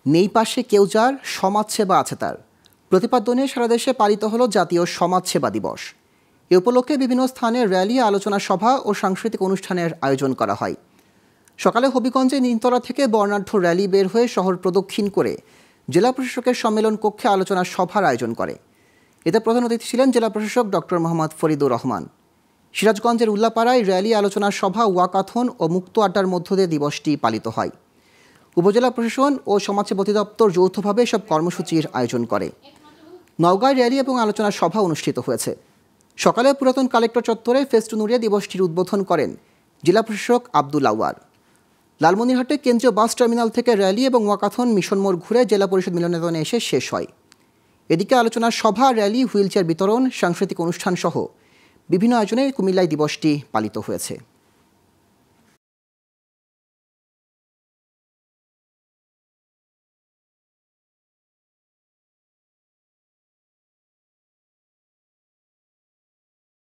নেই পাশে কেউ যার সমাজসেবা আছে তার প্রতিপাদনে সারা দেশে পালিত হলো জাতীয় সমাজসেবা দিবস। এ উপলক্ষে বিভিন্ন স্থানে র্যালি, আলোচনা সভা ও সাংস্কৃতিক অনুষ্ঠানের আয়োজন করা হয়। সকালে হবিগঞ্জে নিমতলা থেকে বর্ণাঢ্য র্যালি বের হয়ে শহর প্রদক্ষিণ করে জেলা প্রশাসকের সম্মেলন কক্ষে আলোচনা সভার আয়োজন করে। এতে প্রধান অতিথি ছিলেন জেলা প্রশাসক ডক্টর মোহাম্মদ ফরিদুর রহমান। সিরাজগঞ্জের উল্লাপাড়ায় র্যালি, আলোচনা সভা, ওয়াকাথন ও মুক্ত আড্ডার মধ্য দিয়ে দিবসটি পালিত হয়। উপজেলা প্রশাসন ও সমাজসেবা অধিদপ্তর যৌথভাবে সব কর্মসূচির আয়োজন করে। নওগাঁয় র্যালি এবং আলোচনা সভা অনুষ্ঠিত হয়েছে। সকালে পুরাতন কালেক্টর চত্বরে ফেস্টুন উড়িয়ে দিবসটির উদ্বোধন করেন জেলা প্রশাসক আব্দুল আউয়াল। লালমনিরহাটে কেন্দ্রীয় বাস টার্মিনাল থেকে র্যালি এবং ওয়াকাথন মিশন মোড় ঘুরে জেলা পরিষদ মিলনায়তনে এসে শেষ হয়। এদিকে আলোচনা সভা, র্যালি, হুইলচেয়ার বিতরণ, সাংস্কৃতিক অনুষ্ঠান সহ বিভিন্ন আয়োজনে কুমিল্লায় দিবসটি পালিত হয়েছে।